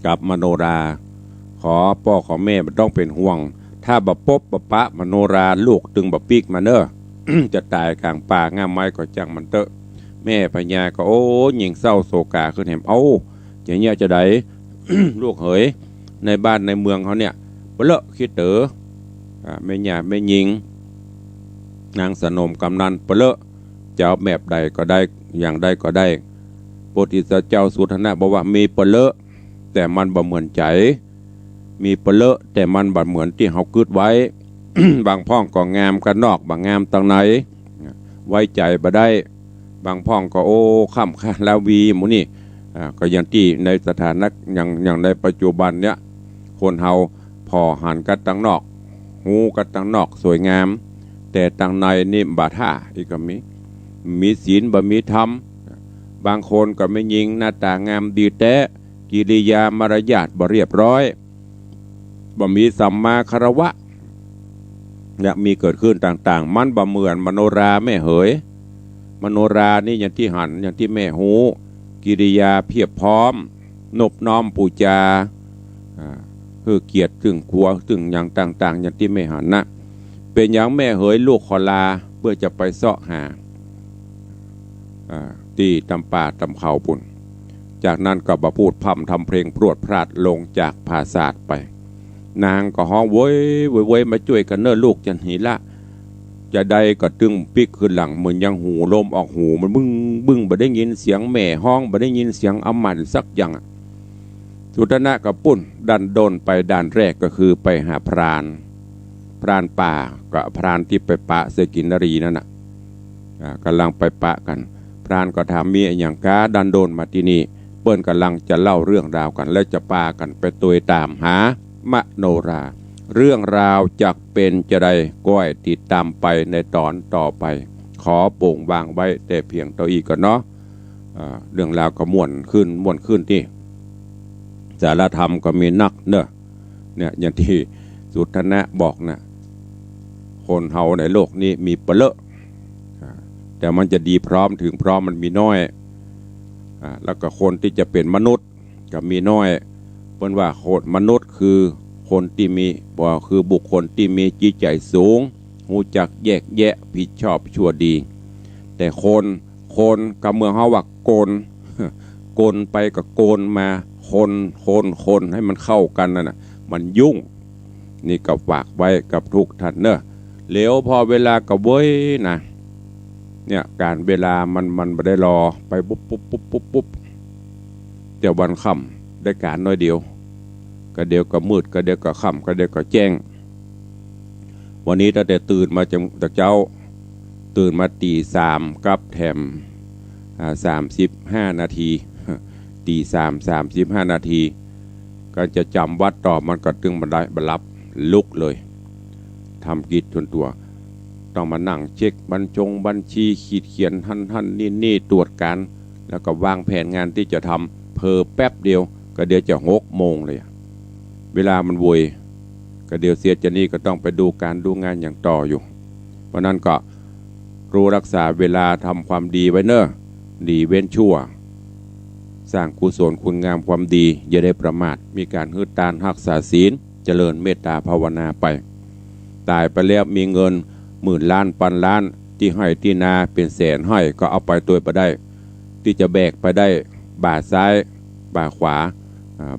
กับมโนราขอพ่อขอแม่มันต้องเป็นห่วงถ้าบะปบบะปะมโนราลูกตึงบะปีกมาเนอะ จะตายกลางป่างามไม้ก็จังมันเตอะแม่พญาก็ยิงเศร้าโศกาขึ้นแหมอย่างเงี้ยจะได้ ลูกเหยในบ้านในเมืองเขาเนี่ยเปลอะคิดเต๋อไม่หยาไม่ยิงนางสนมกำนันเปลอะจะเอาแบบใดก็ได้อย่างใดก็ได้โพธิสัตว์เจ้าสุทธนะบอกว่ามีเปลอะแต่มันบ่เหมือนใจมีเปลอะแต่มันบ่เหมือนที่เขากึดไว้ บางพ่องก็งามกันนอกบางงามตังไหนไว้ใจบ่ได้ บางพ่องก็โอ้ข้ามคาลาวีหมูนี่ก็อย่างที่ในสถานะอย่างในปัจจุบันเนี้ยคนเฮาพอหันกันตั้งนอกหูกันตั้งนอกสวยงามแต่ตั้งในนี่บาท่าอีกก็มีศีลบ่มีธรรมบางคนก็ไม่ยิงหน้าตางามดีแต่กิริยามารยาทบ่เรียบร้อยบ่มีสัมมาคารวะเนี่ยมีเกิดขึ้นต่างๆมันบ่เหมือนมโนราแม่เหยมโนรานี่อย่างที่หันอย่างที่แม่หูกิริยาเพียบพร้อมนบน้อมปูจาคือเกียรติถึงครัวถึงอย่างต่างๆอย่างที่แม่หันนะเป็นอย่างแม่เหยลูกขอลาเพื่อจะไปเสาะหาที่ตำป่าตำเขาปุ่นจากนั้นก็มาพูดพร่ำทำเพลงพรวดพลาดลงจากผาศาสตร์ไปนางก็ฮ้องโว้ยโว้ยมาช่วยกันเน้อลูกจันหีละจะได้ก็ตึงปิกขึ้นหลังเหมือนยังหูลมออกหูมันบึ้งบ่ได้ยินเสียงแม่ห้องบ่ได้ยินเสียงอำมันสักอย่างสุตนะกับปุ้นดันโดนไปด่านแรกก็คือไปหาพรานป่ากับพรานที่ไปปะเสกินนรีนั่นน่ะกำลังไปปะกันพรานก็ถามมีอย่างก้าดันโดนมาที่นี่เปิ้นกำลังจะเล่าเรื่องราวกันและจะปากันไปตัวตามหามโนราเรื่องราวจักเป็นจะได้ก้อยติดตามไปในตอนต่อไปขอโป่งวางไว้แต่เพียงเท่าอีกก่อนเนาะเรื่องราวก็ม่วนขึ้นที่สารธรรมก็มีนักเนอะเนี่ยอย่างที่สุทนะบอกนะคนเฮาในโลกนี้มีเปลอะแต่มันจะดีพร้อมถึงพร้อมมันมีน้อยแล้วก็คนที่จะเป็นมนุษย์ก็มีน้อยเพราะว่าคนมนุษย์คือคนที่มีคือบุคคลที่มีจิตใจสูงหูจักแยกแยะผิดชอบชั่วดีแต่คนกับเมืองเฮาว่าโกนไปกับโกนมาคนให้มันเข้ากันน่ะมันยุ่งนี่ก็ฝากไว้กับทุกท่านเนอะเหลวพอเวลากับเว้ยนะเนี่ยการเวลามันไม่ได้รอไปปุ๊บเดี๋ยววันค่ำได้การน้อยเดียวก็เดี๋ยวก็มืดก็เดี๋ยวก็ค่ำก็เดี๋ยวก็แจ้งวันนี้ตั้งแต่ตื่นมาจากเจ้าตื่นมาตี 3กับแถม35 นาทีตี 35 นาทีก็จะจำวัดต่อมันก็ตึงบันไดบรรลับลุกเลยทำกิจจนตัวต้องมานั่งเช็คบัญชีขีดเขียนท่านนี่ตรวจการแล้วก็วางแผนงานที่จะทำเพอแป๊บเดียวก็เดี๋ยวจะ6 โมงเลยเวลามันโวยก็เดี๋ยวเสียจะนี่ก็ต้องไปดูการดูงานอย่างต่ออยู่เพราะนั้นก็รู้รักษาเวลาทำความดีไว้เนอะดีเว้นชั่วสร้างกุศลคุณงามความดีอย่าได้ประมาทมีการฮึดตานรักษาศีลเจริญเมตตาภาวนาไปตายไปแล้วมีเงิน10,000 ล้านพันล้านที่ให้ที่นาเป็นแสนให้ก็เอาไปตัวไปได้ที่จะแบกไปได้บ่าซ้ายบ่าขวา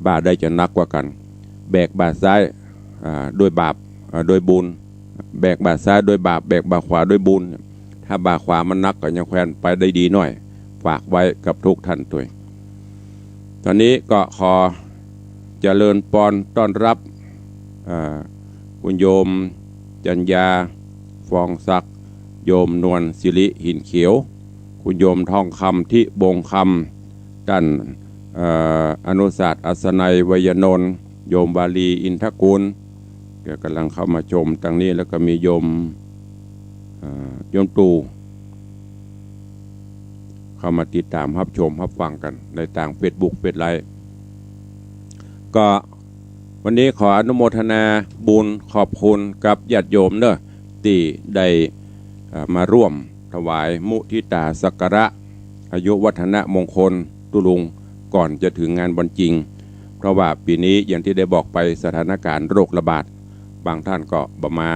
บ่าได้จะนักกว่ากันแบกบ่าซ้ายโดยบาปโดยบุญแบกบ่าซ้ายโดยบาปแบกบ่าขวาโดยบุญถ้าบ่าขวามันนักก็ยังแควนไปได้ดีหน่อยฝากไว้กับทุกท่านตัวตอนนี้ก็ขอเจริญพรต้อนรับคุณโยมจัญญาฟองศักดิ์โยมนวลศิริหินเขียวคุณโยมทองคำที่บงคำท่านอนุศาสตร์อัศนัยวยนนท์โยมบาลีอินทกุลกำลังเข้ามาชมทางนี้แล้วก็มีโยมตู่เข้ามาติดตามรับชมรับฟังกันในต่างเฟซบุ๊กเฟซไลน์ก็วันนี้ขออนุโมทนาบุญขอบคุณกับญาติโยมเนอะที่ได้มาร่วมถวายมุทิตาสักการะอายุวัฒนมงคลตุลุงก่อนจะถึงงานวันจริงเพราะว่าปีนี้อย่างที่ได้บอกไปสถานการณ์โรคระบาดบางท่านก็บ่มา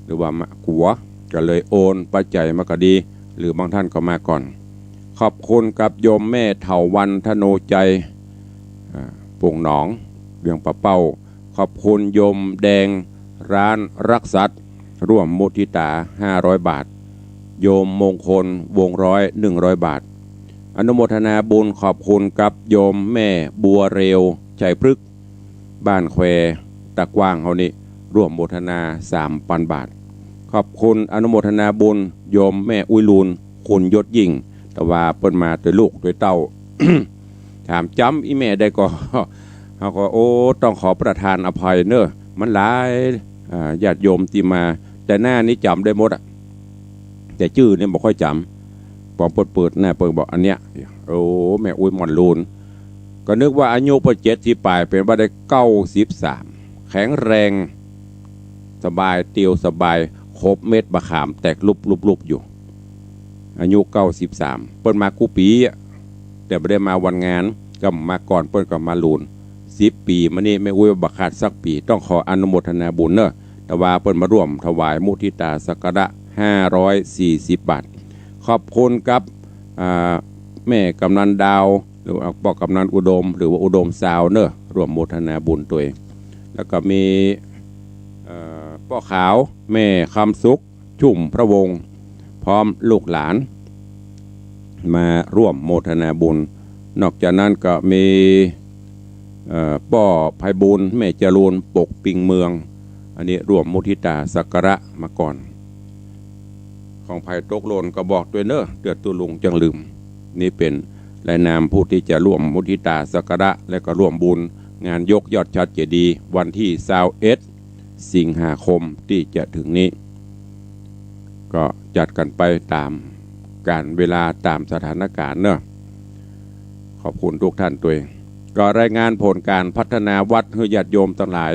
หรือว่ามาขัวก็เลยโอนปัจจัยมาก็ดีหรือบางท่านก็มาก่อนขอบคุณกับโยมแม่เถาวันธโนใจปุ่งหนองเวียงปะเป้าขอบคุณโยมแดงร้านรักษัตริย์ร่วมมุทิตา500 บาทโยมมงคลวงร้อย100 บาทอนุโมทนาบุญขอบคุณกับโยมแม่บัวเร็วชัยพฤกษ์บ้านแควตะกว้างเฮานี้ร่วมโมทนา 3,000 บาทขอบคุณอนุโมทนาบุญโยมแม่อุยลูนคุณยศยิ่ง แต่ว่าเปิ้นมาด้วยลูกด้วยเต้า ถามจำอีแม่ได้ก็ เขาก็โอ้ต้องขอประทานอภัยเนอะมันหลายญาติโยมที่มาแต่หน้านี้จำได้หมดอะแต่ชื่อเนี่ยบ่ค่อยจำปอมเปิดหน้าเปิดบอกอันเนี้ยโอ้แม่อุ้ยหมอนลูนก็นึกว่าอายุเปิด70 ปลายเป็นว่าได้93แข็งแรงสบายเตียวสบายครบเม็ดบะขามแตกลุบอยู่อายุ93เปิ้นมากูปีแต่ไม่ได้มาวันงานก็มาก่อนเปิ้นก็มาลูน10 ปีมานี่ไม่อุ้ยบักขาดสักปีต้องขออนุโมทนาบุญเนอะแต่ว่าเปิ้นมาร่วมถวายมุทิตาสักการะ540 บาทขอบคุณกับแม่กำนันดาวหรือพ่อกำนันอุดมหรือว่าอุดมสาวเนอะร่วมโมทนาบุญตัวเองแล้วก็มีพ่อขาวแม่คำสุขชุ่มพระวงศ์พร้อมลูกหลานมาร่วมโมทนาบุญนอกจากนั้นก็มีป้อไพบูลย์แม่จรูนปกปิงเมืองอันนี้ร่วมมุทิตาสักการะมาก่อนของไผ่ตกโลนก็บอกด้วยเนอะเดือดตุลุงจังลืมนี่เป็นรายนามผู้ที่จะร่วมมุทิตาสักการะและก็ร่วมบุญงานยกยอดชัดเจดีย์วันที่21 สิงหาคมที่จะถึงนี้ก็จัดกันไปตามการเวลาตามสถานการณ์เนอะขอบคุณทุกท่านตัวเองก็รายงานผลการพัฒนาวัดให้ญาติโยมทั้งหลาย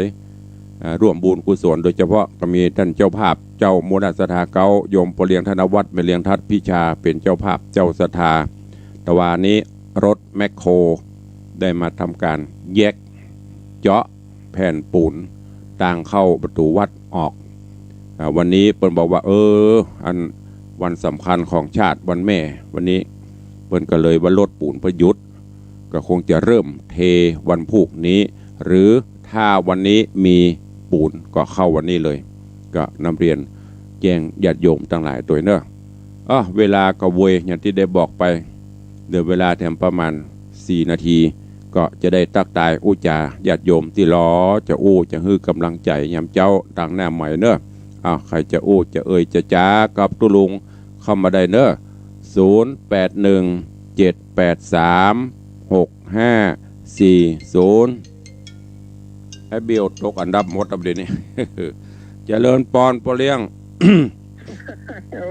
ร่วมบุญกุศลโดยเฉพาะก็มีท่านเจ้าภาพเจ้ามูลศรัทธาเก้าโยมปเลียงธนวัฒน์เมเลียงทัศพิชาเป็นเจ้าภาพเจ้าศรัทธาแต่ว่านี้รถแมคโครได้มาทำการแยกเจาะแผ่นปูนต่างเข้าประตูวัดออกวันนี้เปิ้นบอกว่าอันวันสำคัญของชาติวันแม่วันนี้เปิ้นก็เลยว่ารถปูนประยุทธ์ก็คงจะเริ่มเทวันพุธนี้หรือถ้าวันนี้มีปูนก็เข้าวันนี้เลยก็นำเรียนแจ้งญาติโยมทั้งหลายตัวเนอะเวลาก็เวยอย่างที่ได้บอกไปเดี๋ยวเวลาแถมประมาณ4 นาทีก็จะได้ตักตายอู้จาญาติโยมที่รอจะอู้จะฮื้อกำลังใจยามเจ้าต่างหน้าใหม่เนอะใครจะอู้จะจะจ้ากับตุลุงเข้ามาได้เนอะ0817836540ไอ้เบียวตกอันดับหมดอันเดียวนี้ เจริญปอนปอเลี้ยง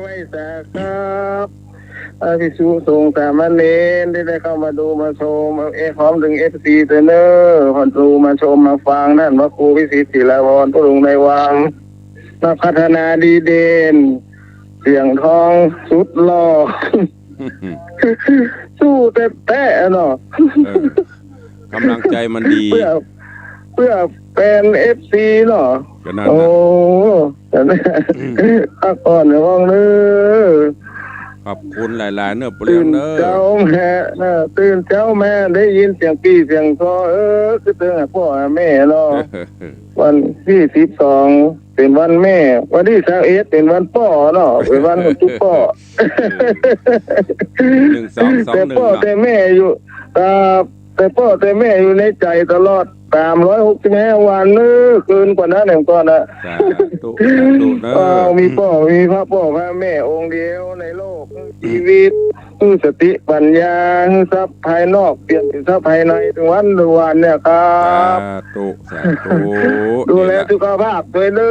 ไว้สาครับพิสุสงฆ์สามเณรที่ได้เข้ามาดูมาชมพร้อมถึงFCเนอร์ผ่อนดูมาชมมาฟังนั่นว่าครูวิสิทธิ์ศิลาพรผู้ลงในวังมาพัฒนาดีเด่นเสียงทองสุดหล่อ สู้แต่เนาะกำลังใจมันดีเพื่อเป็น FC เนาะโอ้แต่พักก่อนในห้องนึขอบคุณหลายๆเนอะเปลี่ยนเนอะเจ้าแม่ตื่นเจ้าแม่ได้ยินเสียงปีเสียงซอคือตื่นพ่อแม่เนาะวันที่12เป็นวันแม่วันที่21เป็นวันพ่อเนาะเป็นวันทุกพ่อ1 2 2 1แต่พ่อแต่แม่อยู่แต่พ่อแต่แม่อยู่ในใจตลอด365 วันเกินกว่านั้นหนึ่งก่อนนะมีพ่อมีพระพ่อพระแม่องค์เดียวในโลกชีวิตสติปัญญาทรัพย์ภายนอกเปลี่ยนเป็นทรัพย์ภายในทุกวันเนี่ยครับดูแลสุขภาพด้วยเล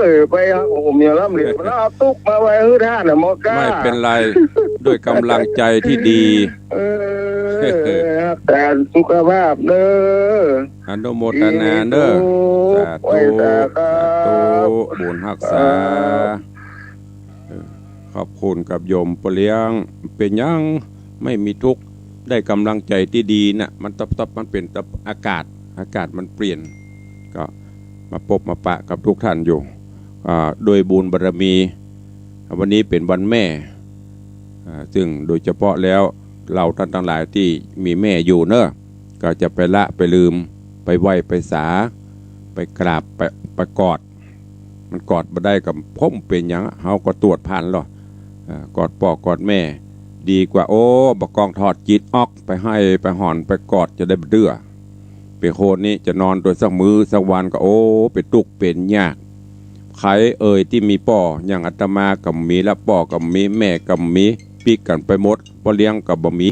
ยไปผมอย่าล่ำเหลียวแล้วตุ๊กมาไว้ฮื้อท่านหมอก้าไม่เป็นไรด้วยกำลังใจที่ดีแต่สุขภาพเด้ออนุโมทนาเด้อสาธุบุญรักษาขอบคุณกับโยมปเลี้ยงเป็นยังไม่มีทุกข์ได้กำลังใจที่ดีนะมันตับมันเป็นอากาศมันเปลี่ยนก็มาพบมาปะกับทุกท่านอยู่โดยบุญบารมีวันนี้เป็นวันแม่ซึ่งโดยเฉพาะแล้วเราท่านทั้งหลายที่มีแม่อยู่เนอะก็จะไปละไปลืมไปไหว้ไปสาไปกราบไปกอดมันกอดมาได้กับพ่มเป็นอย่างเฮาก็ตรวจผ่านหรอกอดพ่อกอดแม่ดีกว่าบกองถอดจิตออกไปให้ไปห่อนไปกอดจะได้เดื้อไปโคนนี้จะนอนตัวสักมือสักวันก็เป็นตุกเป็นยากใครที่มีป่ออย่างอาตมากับมีและป่อกับมีแม่กับมี ปิกกันไปหมดพ่อเลี้ยงกับบ่มี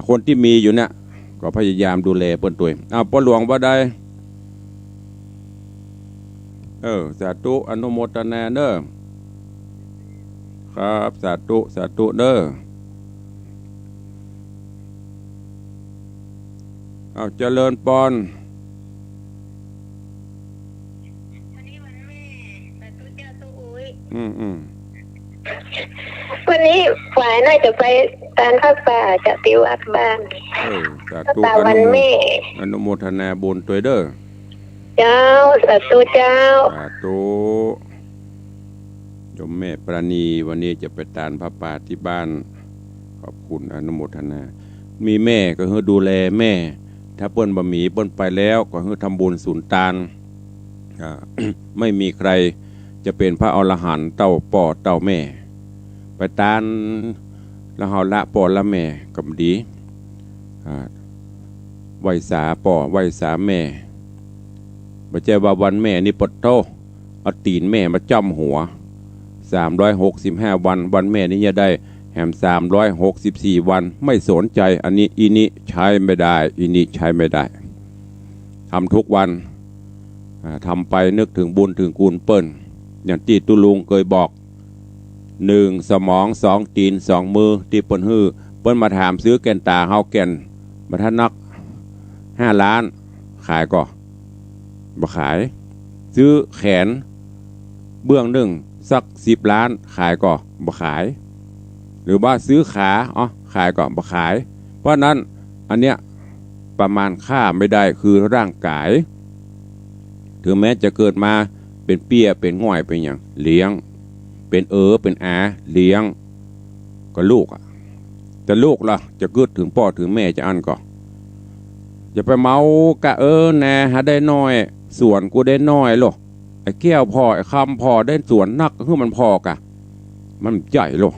คนที่มีอยู่เนี่ยก็พยายามดูแลเปิ้นตัวพ่อหลวงว่าได้สาธุอนุโมทนาเด้อครับสาธุเด้อเจริญปอนวันนี้วันแม่สาธุเจ้าตู้อุ้ยวันนี้ฝ่ายน่าจะไปตานภาคป่าจะติวอัดบ้านสาธุวันแม่อนุโมทนาบุญตัวเด้อเจ้าสาธุเจ้าสาธุโยมแม่ปราณีวันนี้จะไปตานพระป่าที่บ้านขอบคุณอนุโมทนามีแม่ก็คือดูแลแม่ถ้าเปิ้นบะหมี่เปิ้นไปแล้วก็คือทำบุญศูนย์ตานไม่มีใครจะเป็นพระอรหันต์เต้าป่อเต้าแม่ไปตานละเฮาละป่อละแม่ก็ดีไหวสาป่อไหวสาแม่บ่ใช่ว่าวันแม่นี่ปดโตเอาตีนแม่มาจ้ำหัว365วันแม่นี่จะได้แหม364วันไม่สนใจอันนี้อีนี้ใช้ไม่ได้อีนี้ใช้ไม่ได้ทำทุกวันทำไปนึกถึงบุญถึงกุลเปิ้นอย่างที่ตุลุงเคยบอก1สมอง2ตีน2มือที่เปิ้นฮื้อเปิ้นมาถามซื้อแก่นตาเฮาแก่นมาท่านนัก5ล้านขายก็บ่ขายซื้อแขนเบื้องหนึ่งสัก10ล้านขายก็บ่ขายหรือว่าซื้อขาขายก็บ่ขายเพราะนั้นอันเนี้ยประมาณค่าไม่ได้คือร่างกายถึงแม้จะเกิดมาเป็นเปี้ยเป็นง่อยเป็นอย่างเลี้ยงเป็นเป็นอาเลี้ยงก็ลูกแต่ลูกล่ะจะเกิดถึงพ่อถึงแม่จะอันก็อย่าไปเมากะแน่หาได้น้อยส่วนกูได้น้อยหรอกไอ้แก้วพอไอ้คำพอได้ส่วนนักคือมันพอกะมันใหญ่หรอก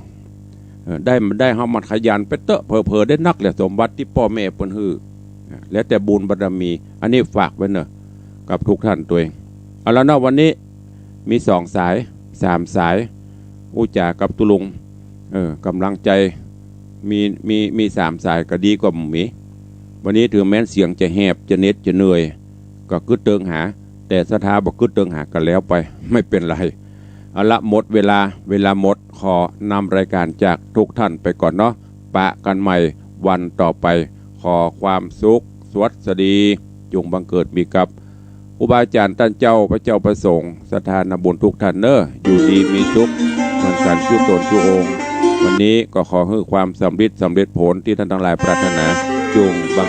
ได้เฮามันขยันไปเตอะเพอได้นักแหละสมบัติที่พ่อแม่เปิ้นฮื้อแล้วแต่บุญบารมีอันนี้ฝากไว้เนอะกับทุกท่านตัวเองเอาแล้วเนาะวันนี้มี2สาย3สายอุจากับตุลุงกำลังใจมี3สายก็ดีกว่าหมีวันนี้ถึงแม้เสียงจะแหบจะเน็ดจะเหนื่อยก็กึดเติงหาแต่ศรัทธาบอกกึดเติงหากันแล้วไปไม่เป็นไรเอาละหมดเวลาหมดขอนำรายการจากทุกท่านไปก่อนเนาะปะกันใหม่วันต่อไปขอความสุขสวัสดีจงบังเกิดมีกับครูบาอาจารย์ท่านเจ้าพระเจ้าประสงค์สถานบุญทุกท่านเนอะอยู่ดีมีสุขเหมือนกันชั่วตนชั่วองค์วันนี้ก็ขอให้ความสำเร็จผลที่ท่านทั้งหลายปรารถนาจงบัง